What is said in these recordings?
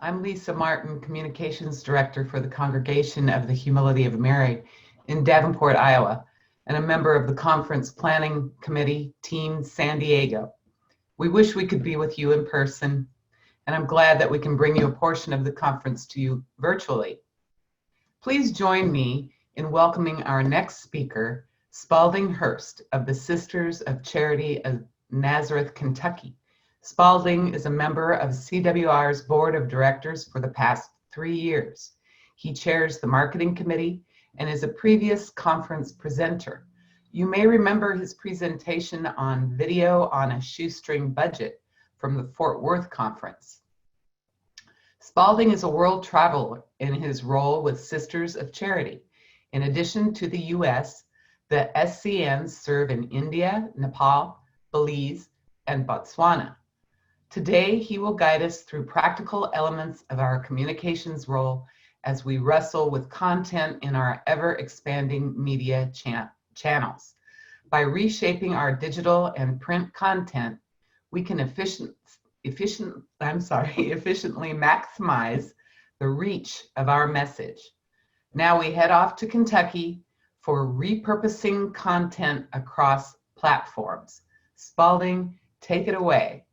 I'm Lisa Martin, Communications Director for the Congregation of the Humility of Mary in Davenport, Iowa, and a member of the Conference Planning Committee, Team San Diego. We wish we could be with you in person, and I'm glad that we can bring you a portion of the conference to you virtually. Please join me in welcoming our next speaker, Spalding Hurst of the Sisters of Charity of Nazareth, Kentucky. Spalding is a member of CWR's Board of Directors for the past 3 years. He chairs the Marketing Committee and is a previous conference presenter. You may remember his presentation on video on a shoestring budget from the Fort Worth conference. Spalding is a world traveler in his role with Sisters of Charity. In addition to the US, the SCNs serve in India, Nepal, Belize, and Botswana. Today, he will guide us through practical elements of our communications role as we wrestle with content in our ever-expanding media channels. By reshaping our digital and print content, we can efficiently maximize the reach of our message. Now we head off to Kentucky for repurposing content across platforms. Spalding, take it away.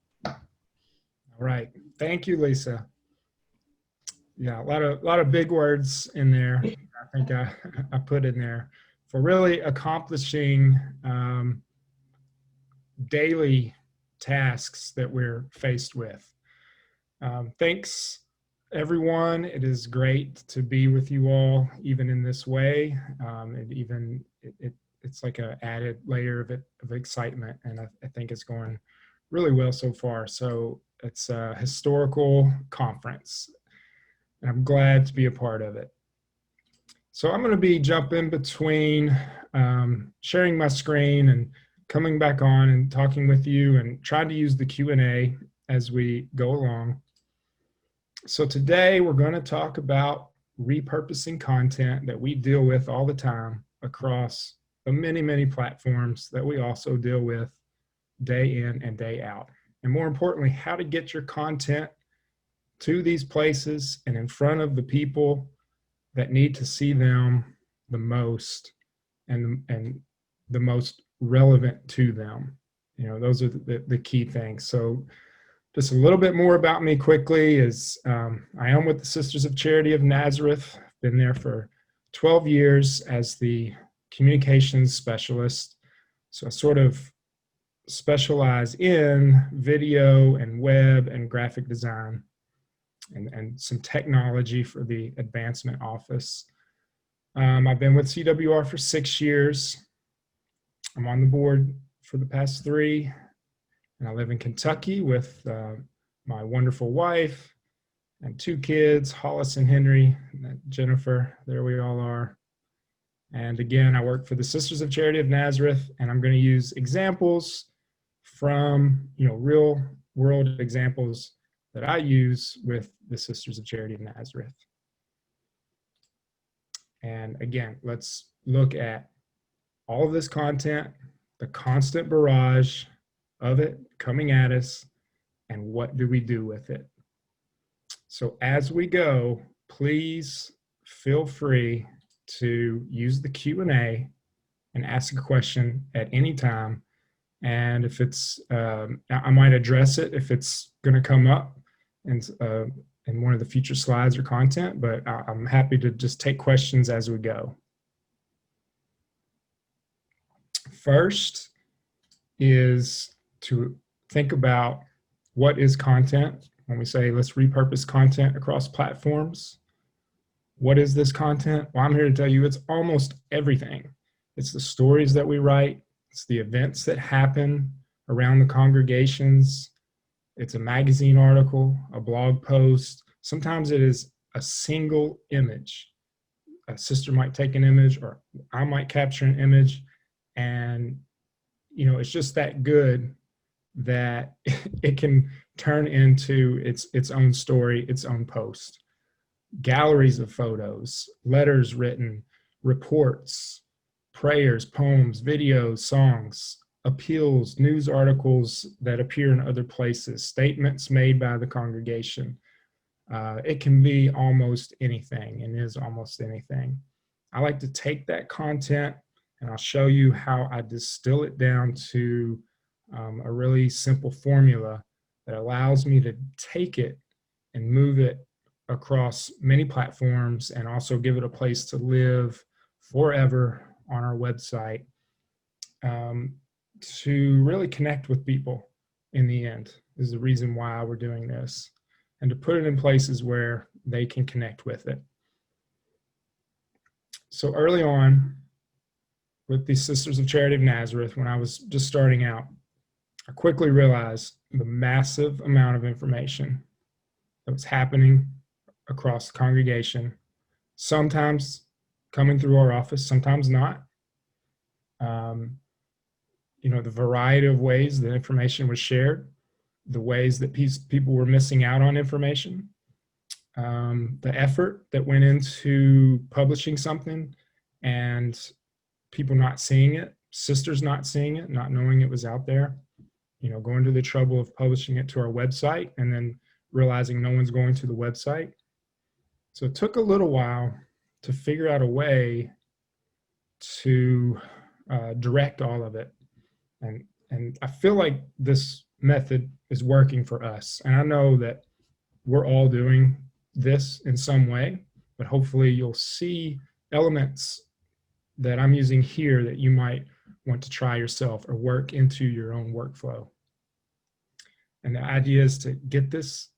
All right. Thank you, Lisa. Yeah, a lot of big words in there. I think I put in there for really accomplishing daily tasks that we're faced with. Thanks, everyone. It is great to be with you all, even in this way. It's like an added layer of excitement, and I think it's going really well so far. So it's a historical conference, and I'm glad to be a part of it. So I'm going to be jumping between sharing my screen and coming back on and talking with you and trying to use the Q&A as we go along. So today we're going to talk about repurposing content that we deal with all the time across the many, many platforms that we also deal with day in and day out. And more importantly, how to get your content to these places and in front of the people that need to see them the most and the most relevant to them. You know, those are the key things. So just a little bit more about me quickly is I am with the Sisters of Charity of Nazareth. Been there for 12 years as the communications specialist. So I sort of specialize in video and web and graphic design and some technology for the advancement office. I've been with CWR for 6 years. I'm on the board for the past 3, and I live in Kentucky with my wonderful wife and 2 kids, Hollis and Henry, and Jennifer. There we all are. And again, I work for the Sisters of Charity of Nazareth, and I'm going to use examples from, real world examples that I use with the Sisters of Charity of Nazareth. And again, let's look at all of this content, the constant barrage of it coming at us, and what do we do with it? So as we go, please feel free to use the Q&A and ask a question at any time. And if it's, I might address it if it's going to come up in one of the future slides or content, but I'm happy to just take questions as we go. First is to think about what is content. When we say let's repurpose content across platforms, what is this content? Well, I'm here to tell you it's almost everything. It's the stories that we write. It's the events that happen around the congregations. It's a magazine article, a blog post. Sometimes it is a single image. A sister might take an image, or I might capture an image, and it's just that good that it can turn into its own story, its own post. Galleries of photos, letters written, reports, prayers, poems, videos, songs, appeals, news articles that appear in other places, statements made by the congregation, It can be almost anything and is almost anything. I like to take that content and I'll show you how I distill it down to a really simple formula that allows me to take it and move it across many platforms and also give it a place to live forever on our website, to really connect with people in the end is the reason why we're doing this, and to put it in places where they can connect with it. So early on with the Sisters of Charity of Nazareth, when I was just starting out, I quickly realized the massive amount of information that was happening across the congregation, sometimes coming through our office, sometimes not. The variety of ways that information was shared, the ways that people were missing out on information, the effort that went into publishing something and people not seeing it, sisters not seeing it, not knowing it was out there, going to the trouble of publishing it to our website and then realizing no one's going to the website. So it took a little while to figure out a way to direct all of it. And I feel like this method is working for us. And I know that we're all doing this in some way, but hopefully you'll see elements that I'm using here that you might want to try yourself or work into your own workflow. And the idea is to get this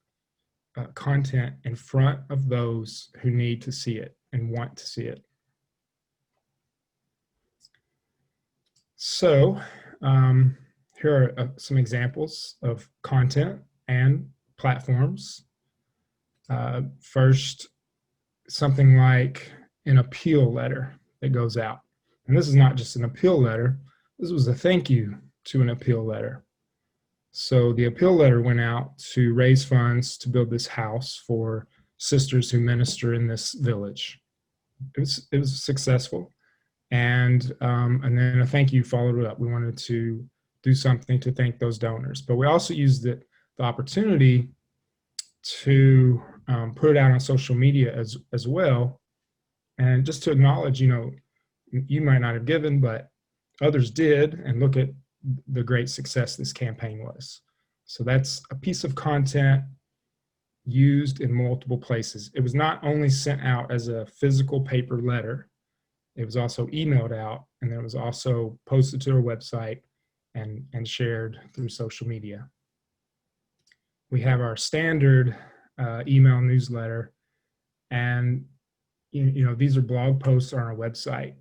content in front of those who need to see it and want to see it. So here are some examples of content and platforms. First, something like an appeal letter that goes out. And this is not just an appeal letter. This was a thank you to an appeal letter. So the appeal letter went out to raise funds to build this house for sisters who minister in this village. It was successful. And then a thank you followed it up. We wanted to do something to thank those donors. But we also used the opportunity to put it out on social media as well. And just to acknowledge, you might not have given, but others did, and look at the great success this campaign was. So that's a piece of content used in multiple places. It was not only sent out as a physical paper letter, it was also emailed out, and then it was also posted to our website and shared through social media. We have our standard email newsletter, and these are blog posts on our website,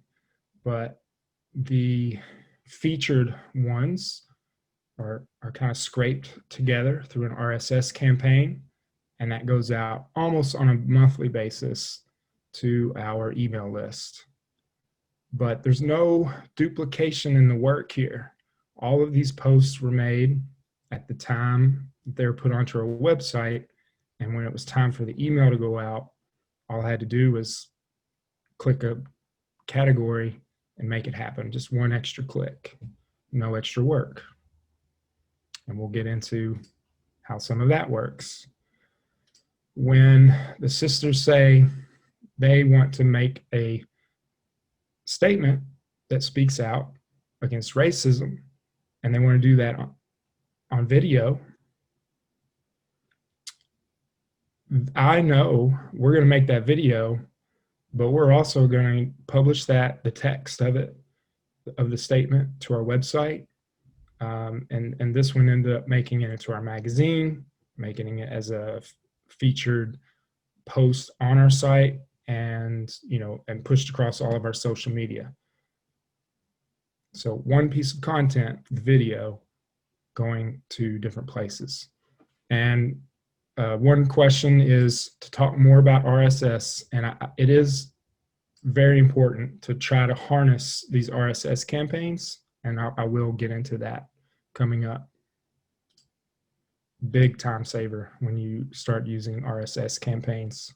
but the featured ones are kind of scraped together through an RSS campaign, and that goes out almost on a monthly basis to our email list. But there's no duplication in the work here. All of these posts were made at the time they were put onto our website, and when it was time for the email to go out, all I had to do was click a category and make it happen. Just one extra click, no extra work. And we'll get into how some of that works. When the sisters say they want to make a statement that speaks out against racism, and they want to do that on video, I know we're going to make that video, but we're also going to publish the text of the statement to our website. And this one ended up making it into our magazine, making it as a featured post on our site, and pushed across all of our social media. So one piece of content, the video, going to different places. And one question is to talk more about RSS, and it is very important to try to harness these RSS campaigns, and I will get into that coming up. Big time saver when you start using RSS campaigns.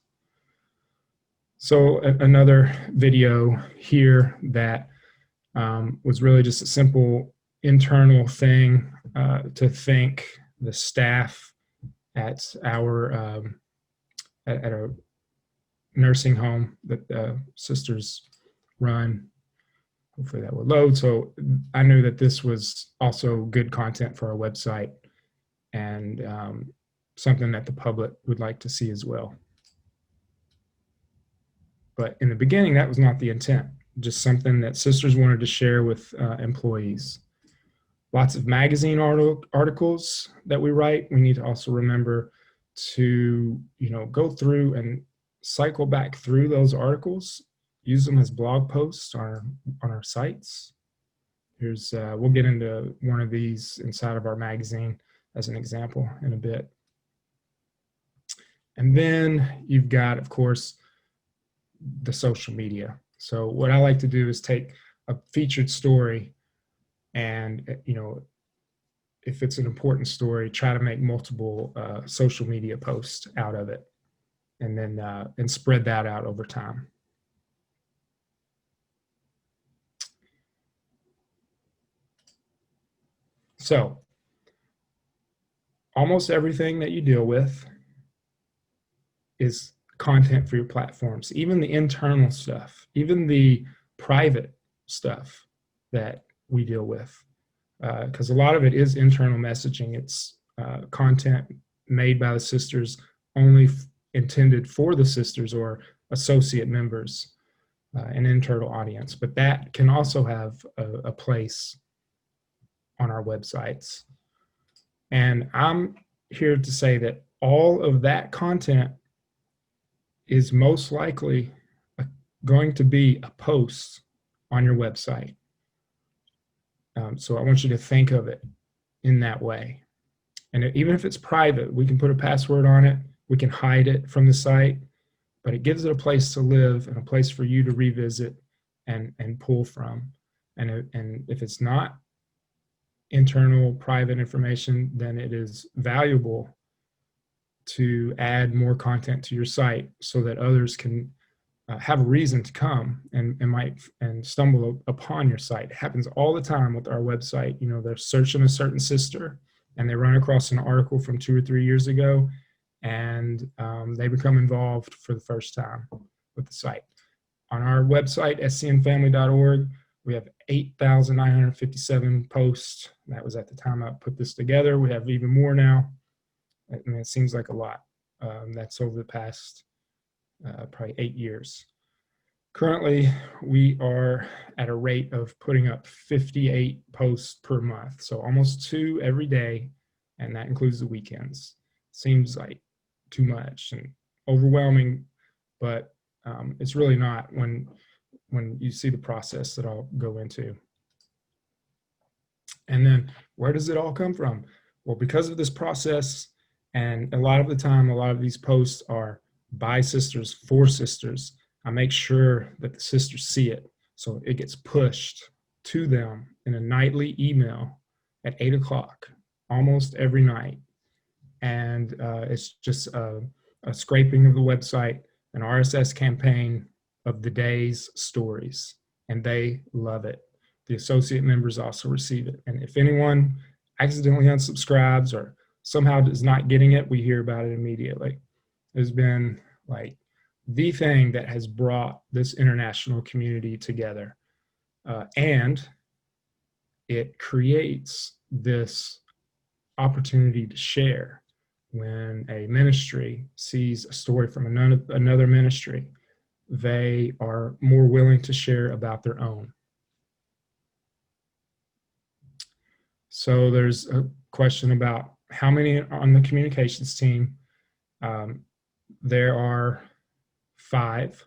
So another video here that was really just a simple internal thing to thank the staff at our at a nursing home that the sisters run. Hopefully that will load. So I knew that this was also good content for our website, and something that the public would like to see as well. But in the beginning, that was not the intent, just something that sisters wanted to share with employees. Lots of magazine articles that we write. We need to also remember to, go through and cycle back through those articles, use them as blog posts on our sites. Here's, we'll get into one of these inside of our magazine as an example in a bit. And then you've got, of course, the social media. So what I like to do is take a featured story and, if it's an important story, try to make multiple social media posts out of it, and then and spread that out over time. So almost everything that you deal with is content for your platforms, even the internal stuff, even the private stuff that we deal with, because a lot of it is internal messaging. It's content made by the sisters, only intended for the sisters or associate members, an internal audience. But that can also have a place on our websites. And I'm here to say that all of that content is most likely going to be a post on your website. So I want you to think of it in that way. And even if it's private, we can put a password on it. We can hide it from the site, but it gives it a place to live and a place for you to revisit and pull from. And if it's not internal private information, then it is valuable to add more content to your site so that others can have a reason to come and stumble upon your site. It happens all the time with our website. They're searching a certain sister and they run across an article from 2 or 3 years ago, and they become involved for the first time with the site. On our website, scnfamily.org, we have 8,957 posts. That was at the time I put this together. We have even more now. I mean, it seems like a lot. That's over the past probably 8 years. Currently, we are at a rate of putting up 58 posts per month, so almost 2 every day, and that includes the weekends. Seems like too much and overwhelming, but it's really not when you see the process that I'll go into. And then where does it all come from? Well, because of this process, and a lot of the time, a lot of these posts are by sisters, for sisters, I make sure that the sisters see it. So it gets pushed to them in a nightly email at 8 o'clock, almost every night. And it's just a scraping of the website, an RSS campaign of the day's stories, and they love it. The associate members also receive it. And if anyone accidentally unsubscribes or somehow is not getting it, we hear about it immediately. It's been like the thing that has brought this international community together. And it creates this opportunity to share. When a ministry sees a story from another ministry, they are more willing to share about their own. So there's a question about how many on the communications team. There are 5.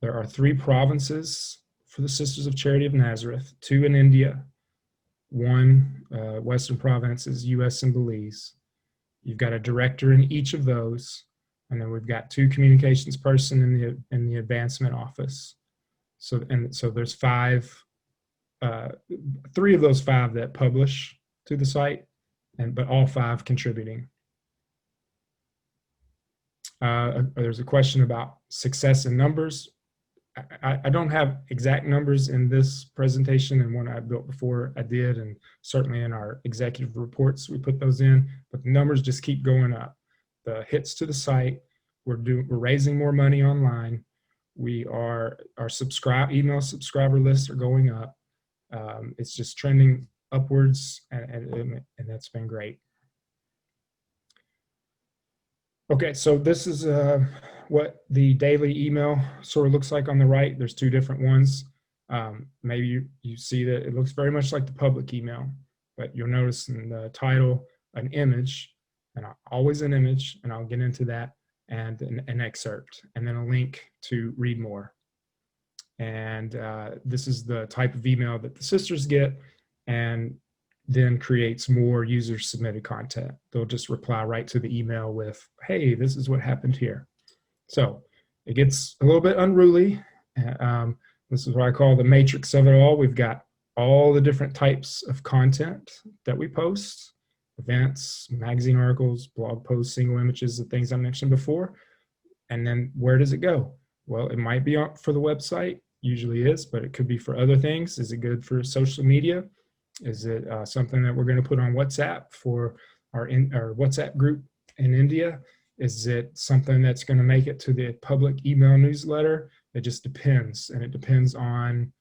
There are 3 provinces for the Sisters of Charity of Nazareth, 2 in India, 1 Western province is U.S. and Belize. You've got a director in each of those, and then we've got 2 communications person in the advancement office. So there's 5, 3 of those 5 that publish to the site, but all 5 contributing. There's a question about success in numbers. I don't have exact numbers in this presentation, and one I built before I did, and certainly in our executive reports we put those in, but the numbers just keep going up. The hits to the site we're raising more money online. Our email subscriber lists are going up. It's just trending upwards, and that's been great. Okay, so this is what the daily email sort of looks like on the right. There's two different ones. Maybe you see that it looks very much like the public email, but you'll notice in the title an image, and always an image, and I'll get into that, and an excerpt, and then a link to read more. And this is the type of email that the sisters get, and then creates more user-submitted content. They'll just reply right to the email with, hey, this is what happened here. So it gets a little bit unruly. This is what I call the matrix of it all. We've got all the different types of content that we post: events, magazine articles, blog posts, single images, the things I mentioned before. And then where does it go? Well, it might be for the website, usually is, but it could be for other things. Is it good for social media? Is it something that we're going to put on WhatsApp for our WhatsApp group in India? Is it something that's going to make it to the public email newsletter? It just depends, and it depends on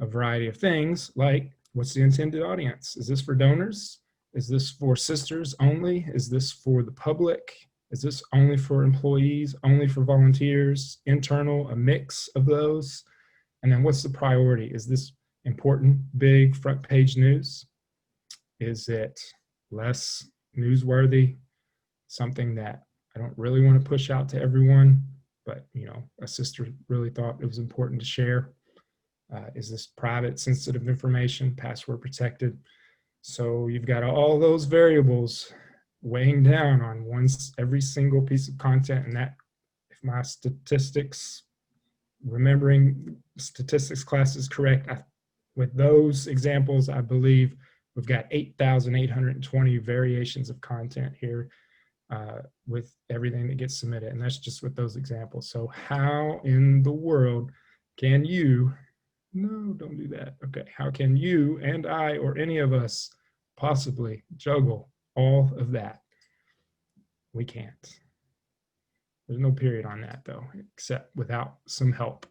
a variety of things, like what's the intended audience? Is this for donors? Is this for sisters only? Is this for the public? Is this only for employees, only for volunteers, internal, a mix of those? And then what's the priority? Is this important, big front page news? Is it less newsworthy, something that I don't really want to push out to everyone, but a sister really thought it was important to share? Is this private, sensitive information, password protected? So you've got all those variables weighing down on every single piece of content, and that, if my remembering statistics class is correct, with those examples, I believe we've got 8,820 variations of content here with everything that gets submitted, and that's just with those examples. So how in the world can you, no, don't do that. Okay, how can you and I or any of us possibly juggle all of that? We can't. There's no period on that though, except without some help.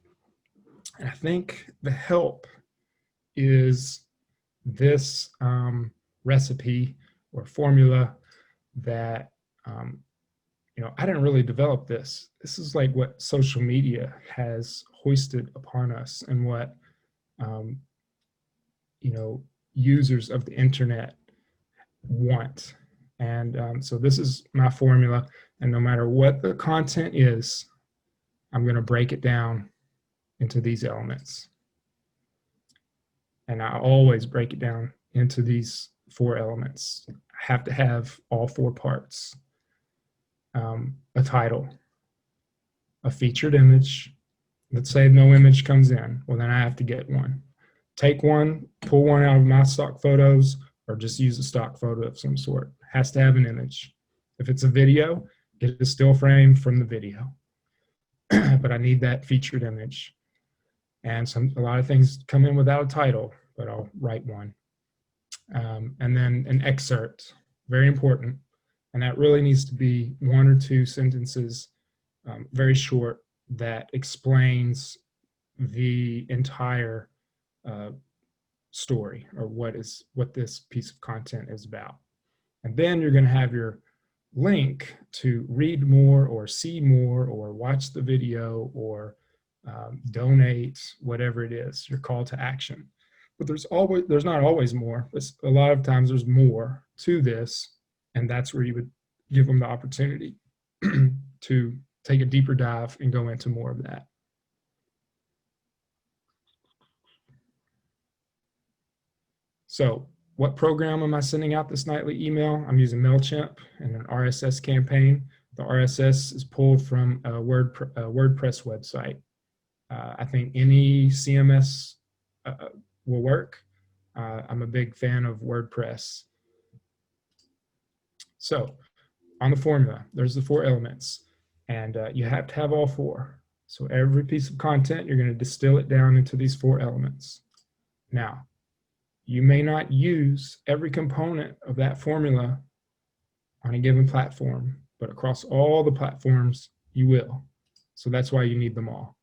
And I think the help is this recipe or formula that, I didn't really develop this. This is like what social media has hoisted upon us, and what, users of the internet want. And so this is my formula, and no matter what the content is, I'm going to break it down into these elements. And I always break it down into these 4 elements. I have to have all 4 parts. A title, a featured image. Let's say no image comes in. Well, then I have to get one. Take one, pull one out of my stock photos, or just use a stock photo of some sort. Has to have an image. If it's a video, get a still frame from the video. But I need that featured image. And a lot of things come in without a title, but I'll write one. And then an excerpt, very important. And that really needs to be 1 or 2 sentences, very short, that explains the entire story, or what this piece of content is about. And then you're going to have your link to read more, or see more, or watch the video, or donate, whatever it is, your call to action. But there's not always more. A lot of times there's more to this, and that's where you would give them the opportunity to take a deeper dive and go into more of that. So what program am I sending out this nightly email? I'm using MailChimp and an RSS campaign. The RSS is pulled from a WordPress website. I think any CMS will work. I'm a big fan of WordPress. So on the formula, there's the 4 elements, and you have to have all 4. So every piece of content, you're going to distill it down into these 4 elements. Now, you may not use every component of that formula on a given platform, but across all the platforms, You will. So that's why you need them all.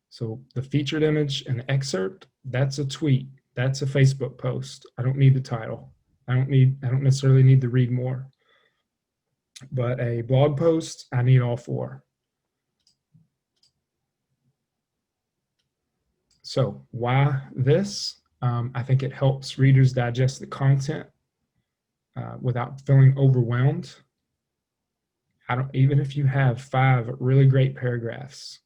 So the featured image and the excerpt, that's a tweet. That's a Facebook post. I don't need the title. I don't necessarily need to read more. But a blog post, I need all four. So why this? I think it helps readers digest the content without feeling overwhelmed. Even if you have 5 really great paragraphs,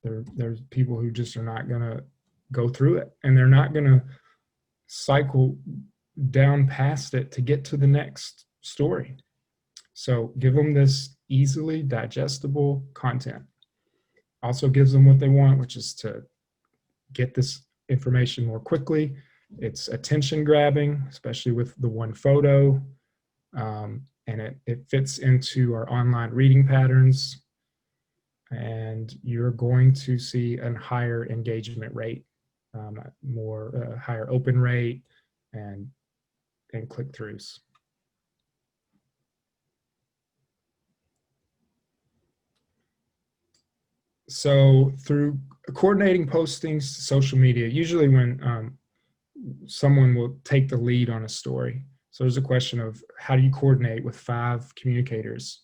there's people who just are not going to go through it, and they're not going to cycle down past it to get to the next story. So give them this easily digestible content. Also gives them what they want, which is to get this information more quickly. It's attention grabbing, especially with the one photo. And it fits into our online reading patterns. And you're going to see a higher engagement rate, higher open rate, and click-throughs. So through coordinating postings to social media, usually when someone will take the lead on a story. So there's a question of how do you coordinate with 5 communicators,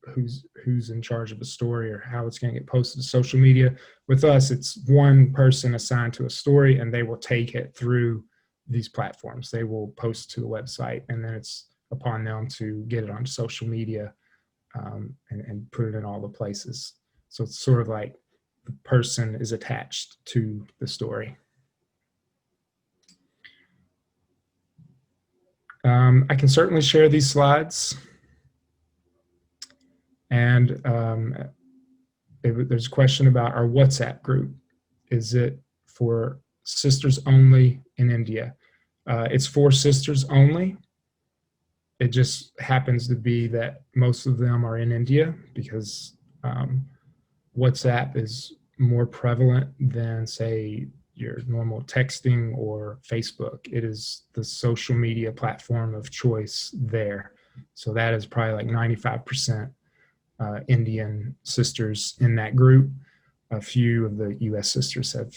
who's in charge of a story or how it's going to get posted to social media. With us, it's one person assigned to a story, and they will take it through these platforms. They will post to the website, and then it's upon them to get it on social media and put it in all the places. So it's sort of like the person is attached to the story. I can certainly share these slides. And there's a question about our WhatsApp group. Is it for sisters only in India? It's for sisters only. It just happens to be that most of them are in India because WhatsApp is more prevalent than, say, your normal texting or Facebook. It is the social media platform of choice there. So that is probably like 95% Indian sisters in that group. A few of the US sisters have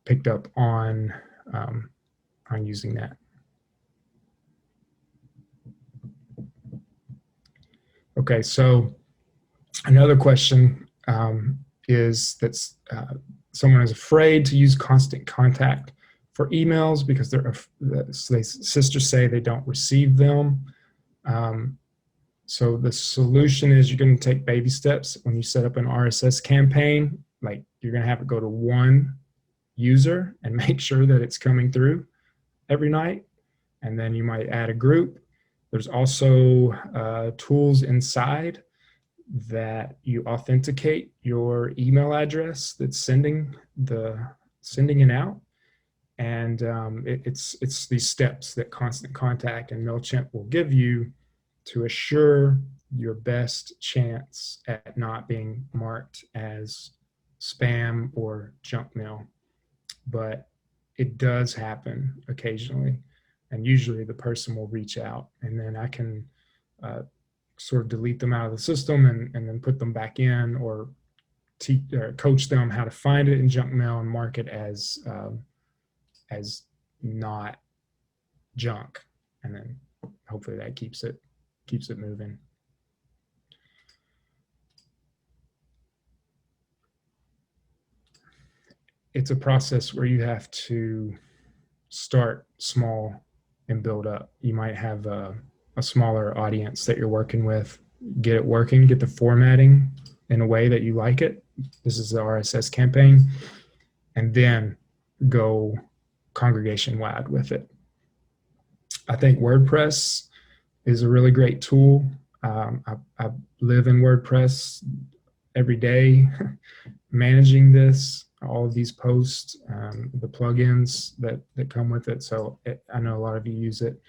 picked up on using that. Okay, so another question is that someone is afraid to use constant contact for emails because sisters say they don't receive them. So the solution is you're going to take baby steps. When you set up an RSS campaign, like you're going to have it go to one user and make sure that it's coming through every night. And then you might add a group. There's also tools inside that you authenticate your email address that's sending it out. And it's these steps that Constant Contact and MailChimp will give you to assure your best chance at not being marked as spam or junk mail. But it does happen occasionally, and usually the person will reach out, and then I can sort of delete them out of the system and then put them back in, or coach them how to find it in junk mail and mark it as not junk, and then hopefully that keeps it moving. It's a process where you have to start small and build up. You might have a smaller audience that you're working with, get it working, get the formatting in a way that you like it. This is the RSS campaign, and then go congregation-wide with it. I think WordPress is a really great tool. I live in WordPress every day, managing this, all of these posts, the plugins that come with it. So I know a lot of you use it,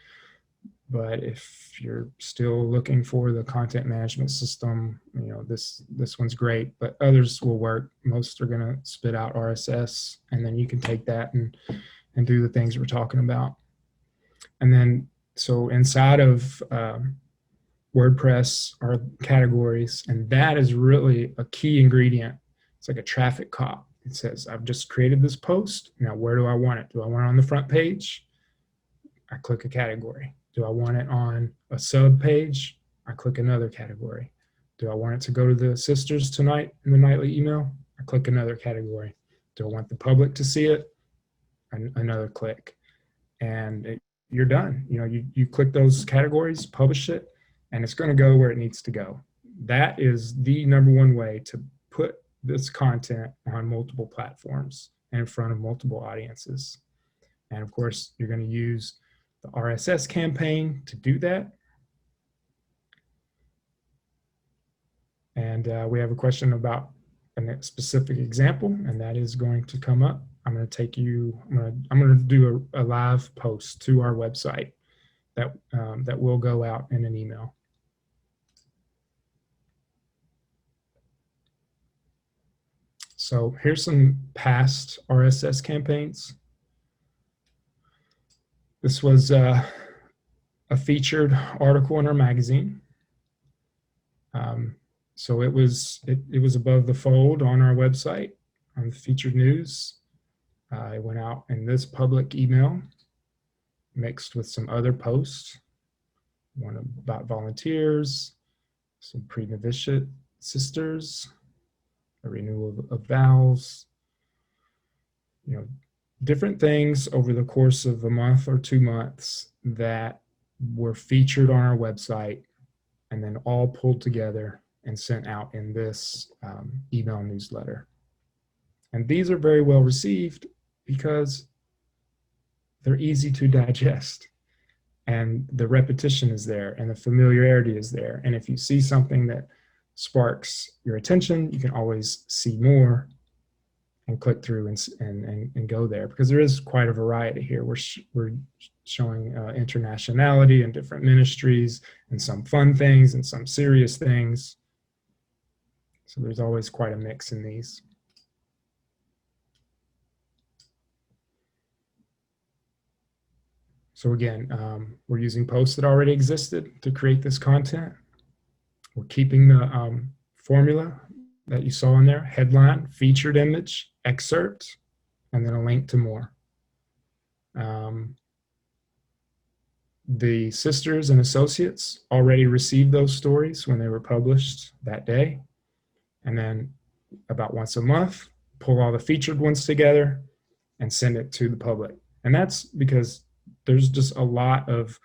but if you're still looking for the content management system, this one's great, but others will work. Most are going to spit out RSS, and then you can take that and do the things we're talking about. And then, so inside of WordPress are categories, and that is really a key ingredient. It's like a traffic cop. It says, I've just created this post. Now, where do I want it? Do I want it on the front page? I click a category. Do I want it on a sub page? I click another category. Do I want it to go to the sisters tonight in the nightly email? I click another category. Do I want the public to see it? Another click. And you're done. You click those categories, publish it, and it's going to go where it needs to go. That is the number one way to put this content on multiple platforms and in front of multiple audiences. And of course, you're going to use the RSS campaign to do that. And we have a question about a specific example, and that is going to come up. I'm going to do a live post to our website that will go out in an email. So here's some past RSS campaigns. This was a featured article in our magazine. So it was above the fold on our website on the featured news. It went out in this public email mixed with some other posts, one about volunteers, some pre-novitiate sisters, a renewal of vows, different things over the course of a month or 2 months that were featured on our website and then all pulled together and sent out in this email newsletter. And these are very well received because they're easy to digest and the repetition is there and the familiarity is there. And if you see something that sparks your attention, you can always see more and click through and go there, because there is quite a variety here. We're showing internationality and different ministries and some fun things and some serious things. So there's always quite a mix in these. So again, we're using posts that already existed to create this content. We're keeping the formula that you saw in there: headline, featured image, excerpt, and then a link to more. The sisters and associates already received those stories when they were published that day. And then about once a month, pull all the featured ones together and send it to the public. And that's because there's just a lot of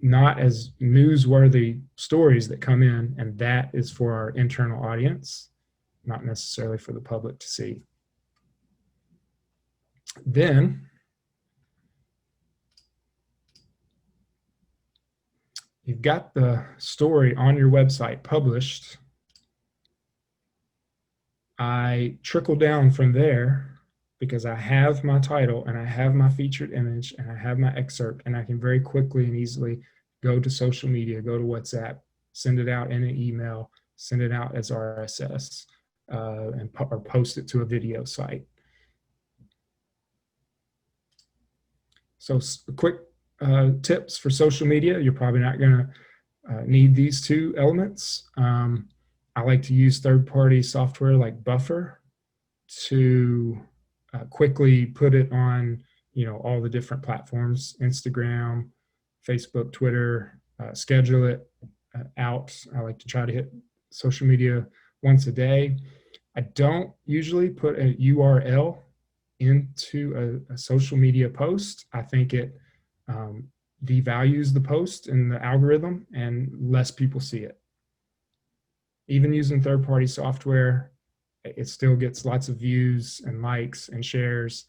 not as newsworthy stories that come in, and that is for our internal audience, not necessarily for the public to see. Then you've got the story on your website published. I trickle down from there because I have my title and I have my featured image and I have my excerpt, and I can very quickly and easily go to social media, go to WhatsApp, send it out in an email, send it out as RSS, or post it to a video site. So quick tips for social media. You're probably not going to need these two elements. I like to use third-party software like Buffer to quickly put it on, all the different platforms: Instagram, Facebook, Twitter. Schedule it out. I like to try to hit social media once a day. I don't usually put a URL into a social media post. I think it devalues the post in the algorithm and less people see it. Even using third-party software, it still gets lots of views and likes and shares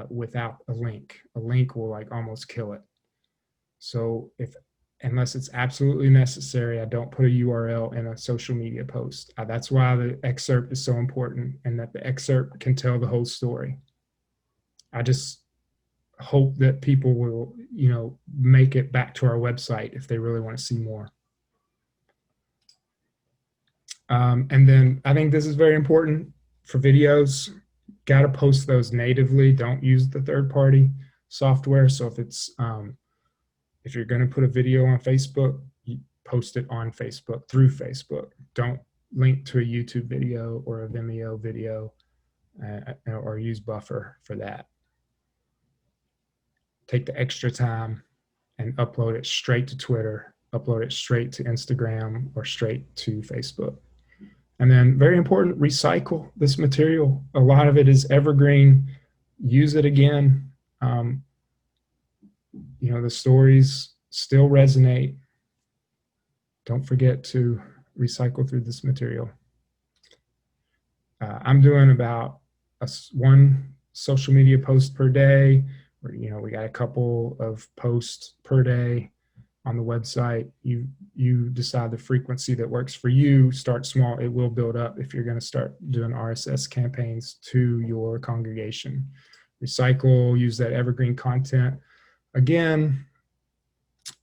without a link. A link will almost kill it. So unless it's absolutely necessary, I don't put a URL in a social media post. That's why the excerpt is so important, and that the excerpt can tell the whole story. I just hope that people will, make it back to our website if they really want to see more. And then I think this is very important for videos. Got to post those natively. Don't use the third-party software. So if you're going to put a video on Facebook, post it on Facebook through Facebook. Don't link to a YouTube video or a Vimeo video or use Buffer for that. Take the extra time and upload it straight to Twitter, upload it straight to Instagram or straight to Facebook. And then very important, recycle this material. A lot of it is evergreen. Use it again. You know, the stories still resonate. Don't forget to recycle through this material. I'm doing about one social media post per day. You know, we got a couple of posts per day on the website. You decide the frequency that works for you. Start small. It will build up if you're going to start doing RSS campaigns to your congregation. Recycle, use that evergreen content again.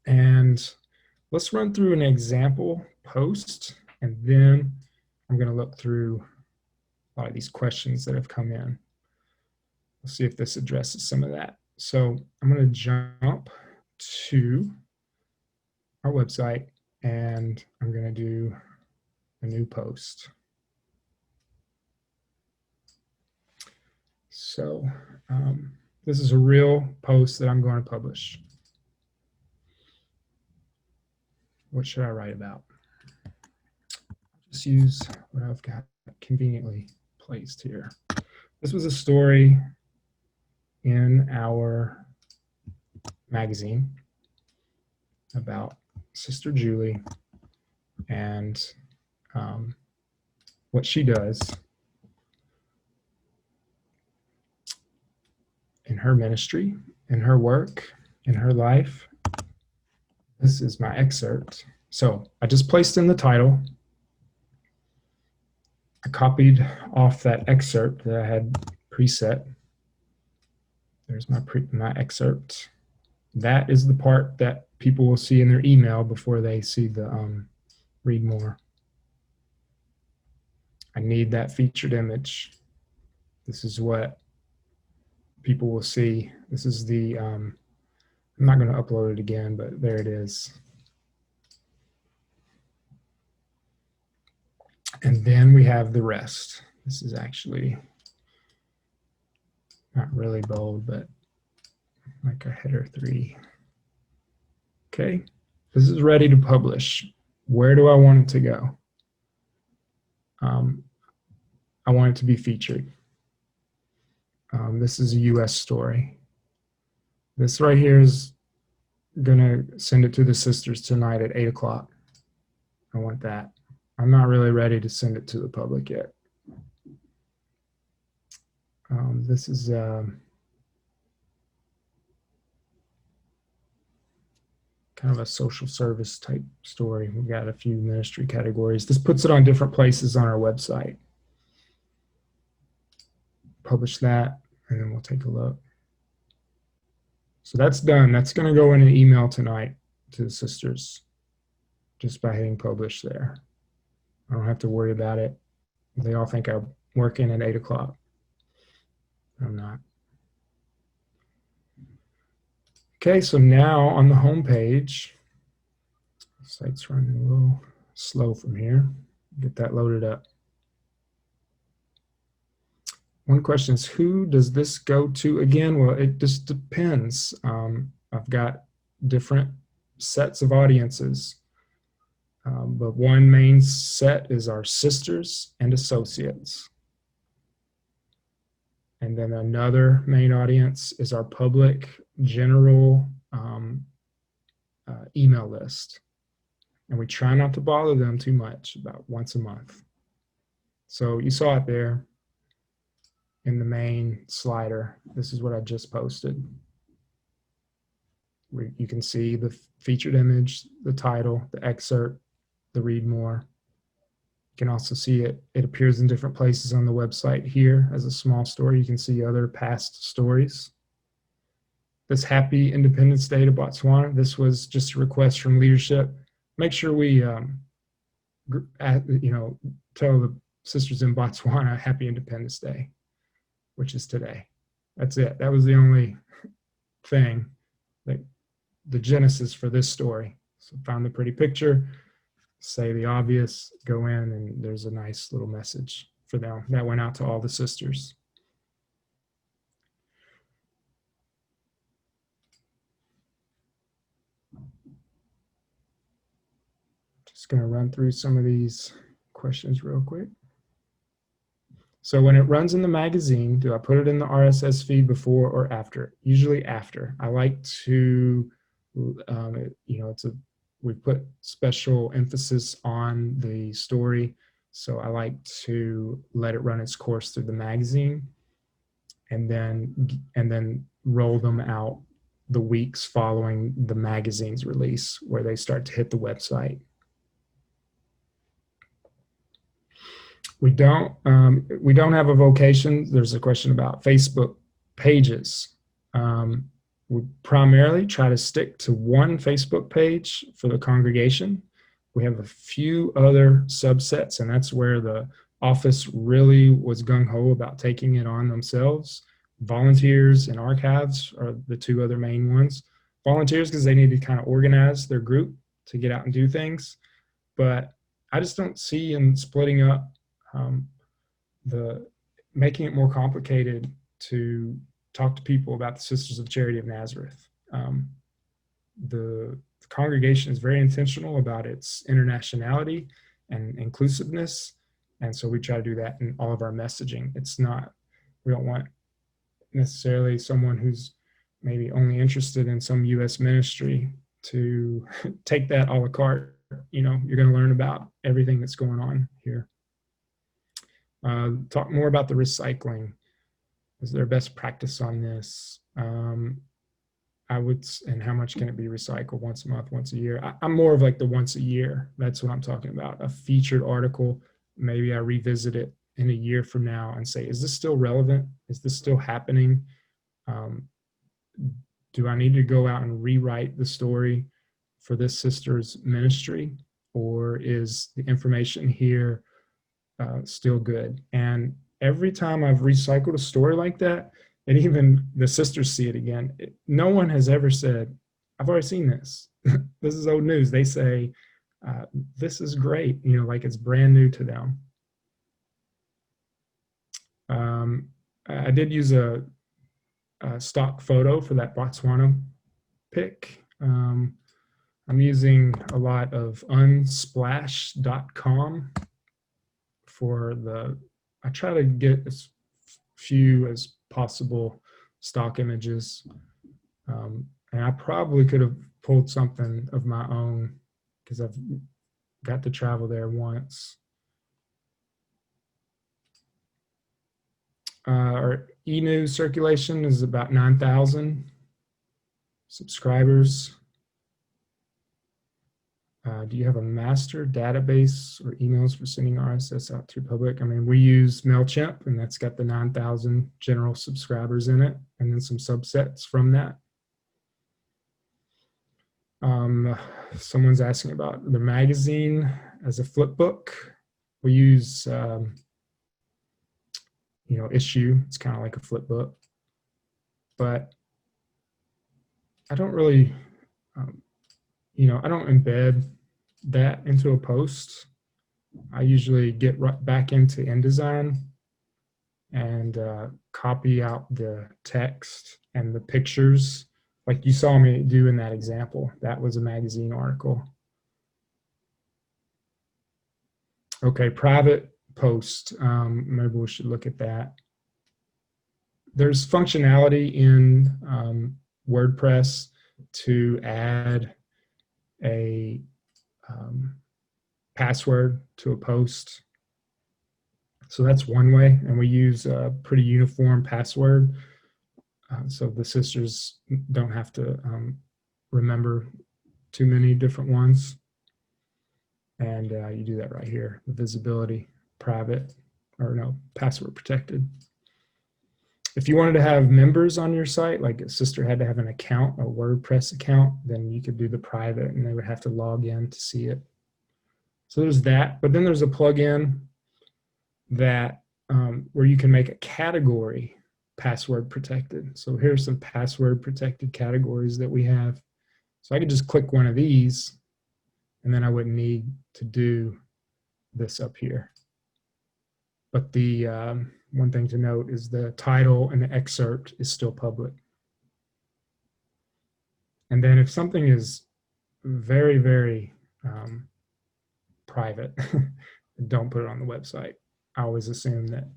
And let's run through an example post, and then I'm going to look through a lot of these questions that have come in. Let's see if this addresses some of that. So I'm going to jump to our website, and I'm going to do a new post. So this is a real post that I'm going to publish. What should I write about? I'll just use what I've got conveniently placed here. This was a story in our magazine about Sister Julie and what she does in her ministry, in her work, in her life. This is my excerpt. So I just placed in the title. I copied off that excerpt that I had preset. There's my excerpt. That is the part that people will see in their email before they see the read more. I need that featured image. This is what people will see. This is the, I'm not going to upload it again, but there it is. And then we have the rest. This is actually not really bold, but like a header 3. Okay, this is ready to publish. Where do I want it to go? I want it to be featured. This is a US story. This right here is gonna send it to the sisters tonight at 8 o'clock. I want that. I'm not really ready to send it to the public yet. This is kind of a social service type story. We've got a few ministry categories. This puts it on different places on our website. Publish that, and then we'll take a look. So that's done. That's going to go in an email tonight to the sisters just by hitting publish there. I don't have to worry about it. They all think I'm working at 8 o'clock. I'm not. Okay, so now on the home page, the site's running a little slow from here. Get that loaded up. One question is, who does this go to again? Well, it just depends. I've got different sets of audiences, but one main set is our sisters and associates. And then another main audience is our public general email list. And we try not to bother them too much, about once a month. So you saw it there in the main slider. This is what I just posted. You can see the featured image, the title, the excerpt, the read more. You can also see it. It appears in different places on the website here as a small story. You can see other past stories. This Happy Independence Day to Botswana. This was just a request from leadership. Make sure we, tell the sisters in Botswana Happy Independence Day, which is today. That's it. That was the only thing, that the genesis for this story. So find the pretty picture, say the obvious, go in, and there's a nice little message for them. That went out to all the sisters. Just going to run through some of these questions real quick. So when it runs in the magazine, do I put it in the RSS feed before or after? Usually after. I like to, we put special emphasis on the story. So I like to let it run its course through the magazine and then roll them out the weeks following the magazine's release, where they start to hit the website. We don't have a vocation. There's a question about Facebook pages. We primarily try to stick to one Facebook page for the congregation. We have a few other subsets, and that's where the office really was gung-ho about taking it on themselves. Volunteers and archives are the two other main ones. Volunteers because they need to kind of organize their group to get out and do things. But I just don't see in splitting up making it more complicated to talk to people about the Sisters of Charity of Nazareth. The congregation is very intentional about its internationality and inclusiveness, and so we try to do that in all of our messaging. We don't want necessarily someone who's maybe only interested in some U.S. ministry to take that a la carte. You're going to learn about everything that's going on here. Talk more about the recycling. Is there a best practice on this? And how much can it be recycled? Once a month, once a year? I'm more of like the once a year. That's what I'm talking about. A featured article. Maybe I revisit it in a year from now and say, is this still relevant? Is this still happening? Do I need to go out and rewrite the story for this sister's ministry? Or is the information here still good? And every time I've recycled a story like that, and even the sisters see it again, no one has ever said, I've already seen this. This is old news. They say, this is great, like it's brand new to them. I did use a stock photo for that Botswana pic. I'm using a lot of unsplash.com I try to get as few as possible stock images. And I probably could have pulled something of my own because I've got to travel there once. Our e-news circulation is about 9,000 subscribers. Do you have a master database or emails for sending RSS out to your public? I mean, we use MailChimp, and that's got the 9,000 general subscribers in it, and then some subsets from that. Someone's asking about the magazine as a flip book. We use, Issue. It's kind of like a flip book, but I don't really, I don't embed that into a post. I usually get right back into InDesign and copy out the text and the pictures like you saw me do in that example. That was a magazine article. Okay, private post. Maybe we should look at that. There's functionality in WordPress to add a password to a post. So that's one way, and we use a pretty uniform password so the sisters don't have to remember too many different ones. And you do that right here, the visibility, private, or no, password protected. If you wanted to have members on your site, like a sister had to have an account, a WordPress account, then you could do the private and they would have to log in to see it. So there's that, but then there's a plugin that where you can make a category password protected. So here's some password protected categories that we have. So I could just click one of these and then I wouldn't need to do this up here. But the one thing to note is the title and the excerpt is still public. And then if something is very, very private, don't put it on the website. I always assume that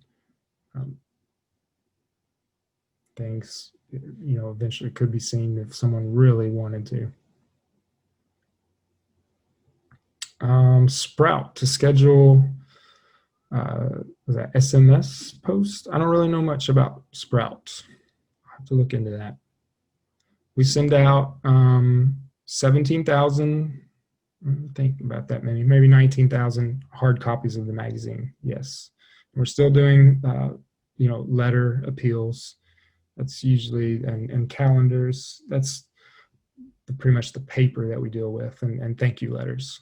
things, eventually could be seen if someone really wanted to. Sprout to schedule, was that SMS post? I don't really know much about Sprout. I'll have to look into that. We send out 17,000, think about that many, maybe 19,000 hard copies of the magazine. Yes. We're still doing, letter appeals. That's usually, and calendars. That's pretty much the paper that we deal with, and thank you letters.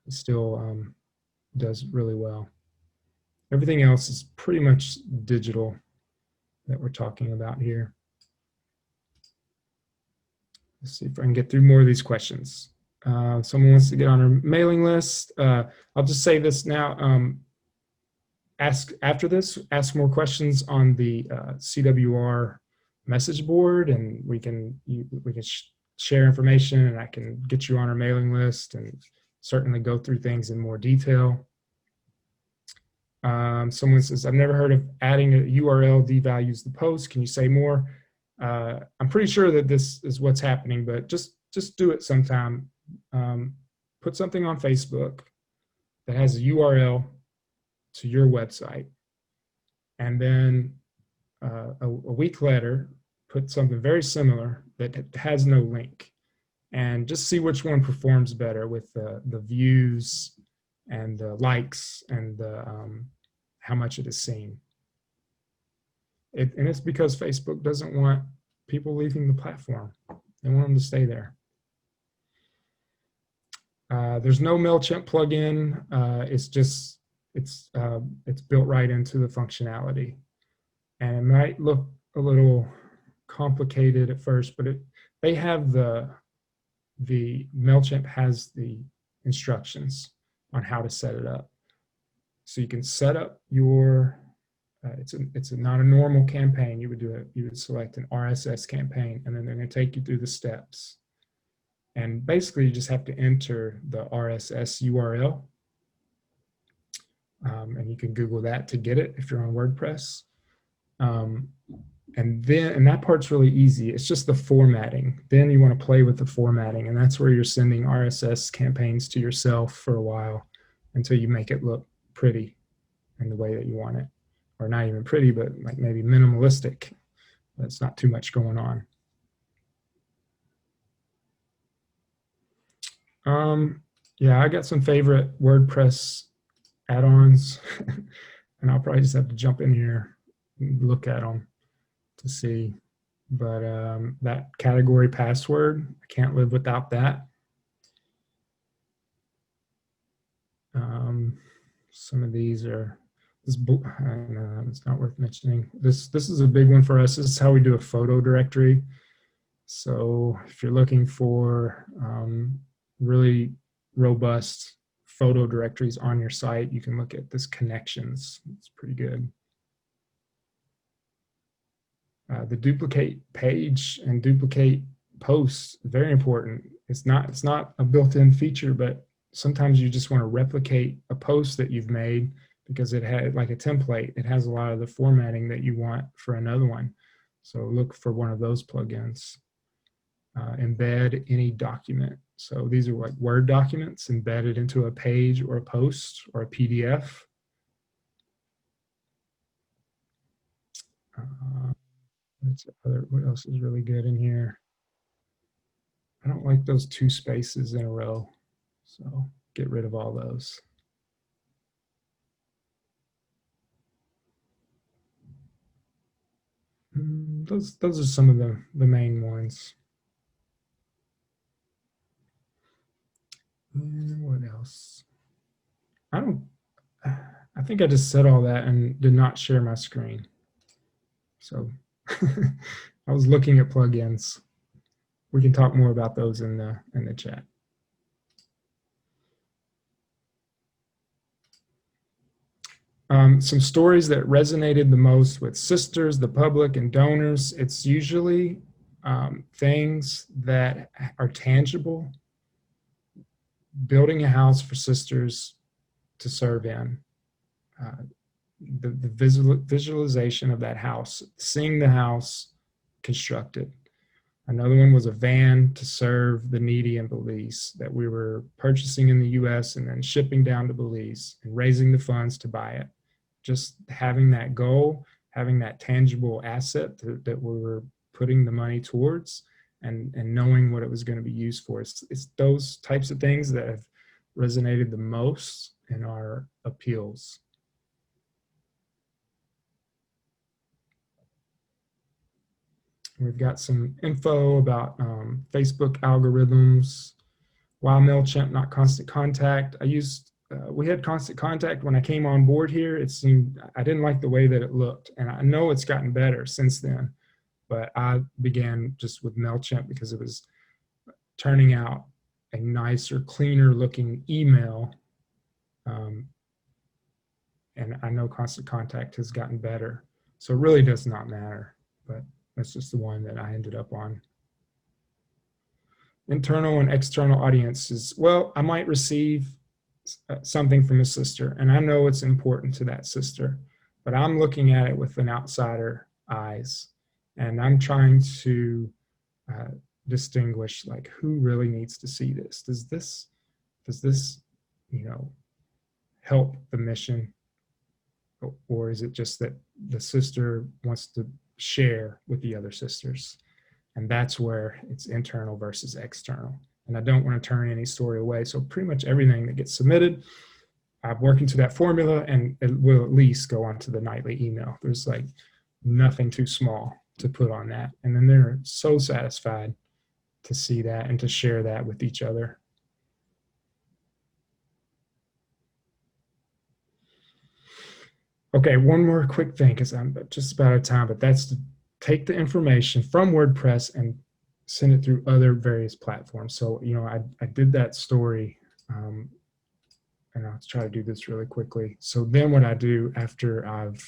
It still does really well. Everything else is pretty much digital that we're talking about here. Let's see if I can get through more of these questions. Someone wants to get on our mailing list. I'll just say this now. After this, ask more questions on the CWR message board, and we can share information, and I can get you on our mailing list and certainly go through things in more detail. Someone says, I've never heard of adding a URL devalues the post. Can you say more? I'm pretty sure that this is what's happening, but just do it sometime. Put something on Facebook that has a URL to your website, and then a week later, put something very similar that has no link, and just see which one performs better with the views and the likes and how much it is seen. And it's because Facebook doesn't want people leaving the platform. They want them to stay there. There's no MailChimp plugin. It's built right into the functionality. And it might look a little complicated at first, but they have the MailChimp has the instructions on how to set it up. So you can set up your, it's not a normal campaign. You would select an RSS campaign, and then they're going to take you through the steps. And basically you just have to enter the RSS URL. And you can Google that to get it if you're on WordPress. And that part's really easy. It's just the formatting. Then you want to play with the formatting, and that's where you're sending RSS campaigns to yourself for a while until you make it look pretty in the way that you want it. Or not even pretty, but like maybe minimalistic. That's not too much going on. Yeah, I got some favorite WordPress add-ons, and I'll probably just have to jump in here and look at them to see. But that category password, I can't live without that. Some of these are, it's not worth mentioning. This is a big one for us. This is how we do a photo directory. So if you're looking for really robust photo directories on your site, you can look at this connections. It's pretty good. The duplicate page and duplicate posts, very important. It's not a built-in feature, but sometimes you just want to replicate a post that you've made because it had like a template. It has a lot of the formatting that you want for another one. So look for one of those plugins. Embed any document. So these are like Word documents embedded into a page or a post or a PDF. What else is really good in here? I don't like those 2 spaces in a row, so get rid of all those. Those are some of the main ones. And what else? I think I just said all that and did not share my screen. So I was looking at plugins. We can talk more about those in the chat. Some stories that resonated the most with sisters, the public, and donors. It's usually things that are tangible. Building a house for sisters to serve in. The visualization of that house, seeing the house constructed. Another one was a van to serve the needy in Belize that we were purchasing in the US and then shipping down to Belize and raising the funds to buy it. Just having that goal, having that tangible asset that we were putting the money towards, and knowing what it was going to be used for. It's those types of things that have resonated the most in our appeals. We've got some info about Facebook algorithms, why MailChimp, not Constant Contact. We had Constant Contact when I came on board here. It seemed, I didn't like the way that it looked, and I know it's gotten better since then, but I began just with MailChimp because it was turning out a nicer, cleaner looking email. And I know Constant Contact has gotten better. So it really does not matter, but that's just the one that I ended up on. Internal and external audiences. Well, I might receive something from a sister, and I know it's important to that sister, but I'm looking at it with an outsider eyes, and I'm trying to distinguish, like, who really needs to see this? Does this, help the mission, or is it just that the sister wants to share with the other sisters? And that's where it's internal versus external. And I don't want to turn any story away. So pretty much everything that gets submitted, I'm working to that formula, and it will at least go onto the nightly email. There's like nothing too small to put on that. And then they're so satisfied to see that and to share that with each other. Okay, one more quick thing, because I'm just about out of time, but that's to take the information from WordPress and send it through other various platforms. So, I did that story, and I'll try to do this really quickly. So then what I do after I've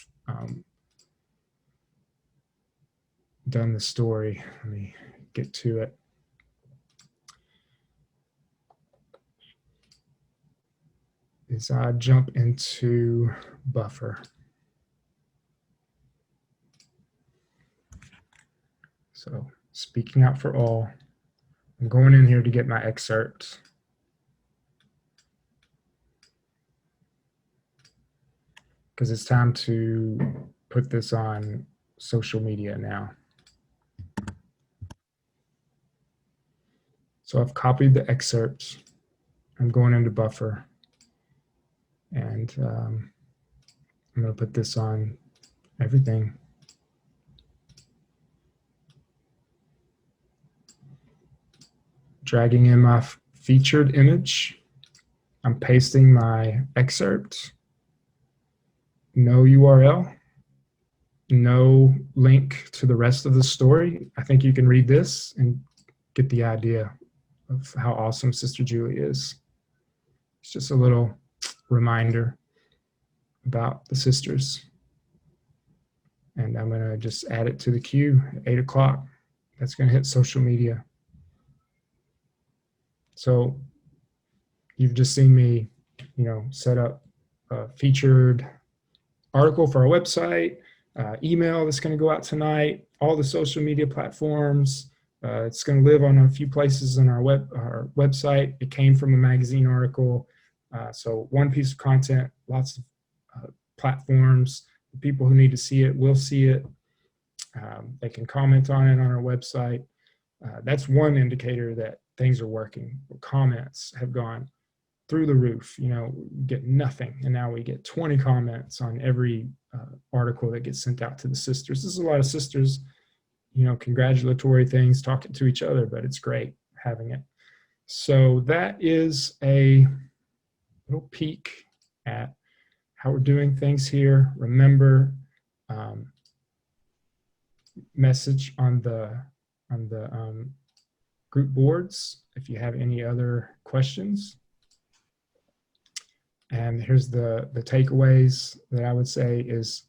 done the story, let me get to it. Is I jump into Buffer. So speaking out for all, I'm going in here to get my excerpt. Because it's time to put this on social media now. So I've copied the excerpt. I'm going into Buffer. And I'm going to put this on everything. Dragging in my featured image. I'm pasting my excerpt. No URL. No link to the rest of the story. I think you can read this and get the idea of how awesome Sister Julie is. It's just a little reminder about the sisters. And I'm going to just add it to the queue at 8 o'clock. That's going to hit social media. So you've just seen me, set up a featured article for our website, email that's going to go out tonight, all the social media platforms. It's going to live on a few places on our website. It came from a magazine article. So one piece of content, lots of platforms. The people who need to see it will see it. They can comment on it on our website. That's one indicator that things are working. Comments have gone through the roof. Get nothing, and now we get 20 comments on every article that gets sent out to the sisters. There's a lot of sisters, congratulatory things, talking to each other, but it's great having it. So that is a little peek at how we're doing things here. Remember, message on the group boards if you have any other questions. And here's the takeaways that I would say is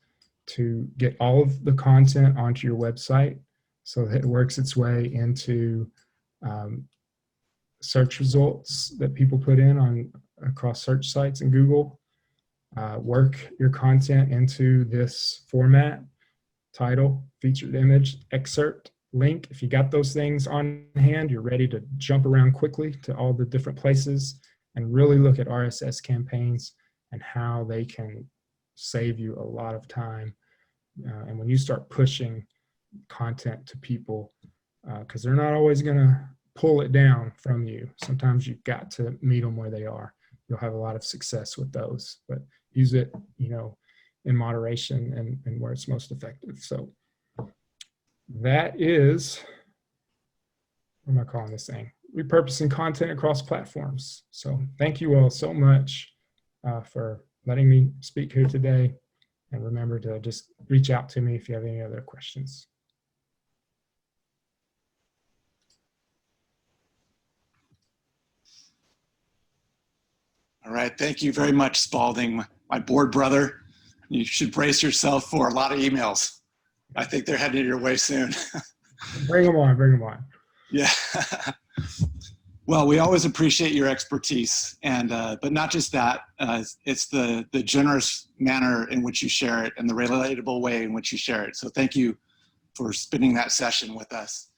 to get all of the content onto your website so that it works its way into search results that people put in on across search sites in Google. Work your content into this format: title, featured image, excerpt, link. If you got those things on hand, you're ready to jump around quickly to all the different places and really look at RSS campaigns and how they can save you a lot of time. And when you start pushing content to people, because they're not always going to pull it down from you. Sometimes you've got to meet them where they are. You'll have a lot of success with those, but use it, in moderation and where it's most effective. So that is, what am I calling this thing? Repurposing content across platforms. So thank you all so much for letting me speak here today. And remember to just reach out to me if you have any other questions. All right, thank you very much, Spalding, my board brother. You should brace yourself for a lot of emails. I think they're headed your way soon. Bring them on, bring them on. Yeah. Well, we always appreciate your expertise, and but not just that. It's the generous manner in which you share it and the relatable way in which you share it. So thank you for spending that session with us.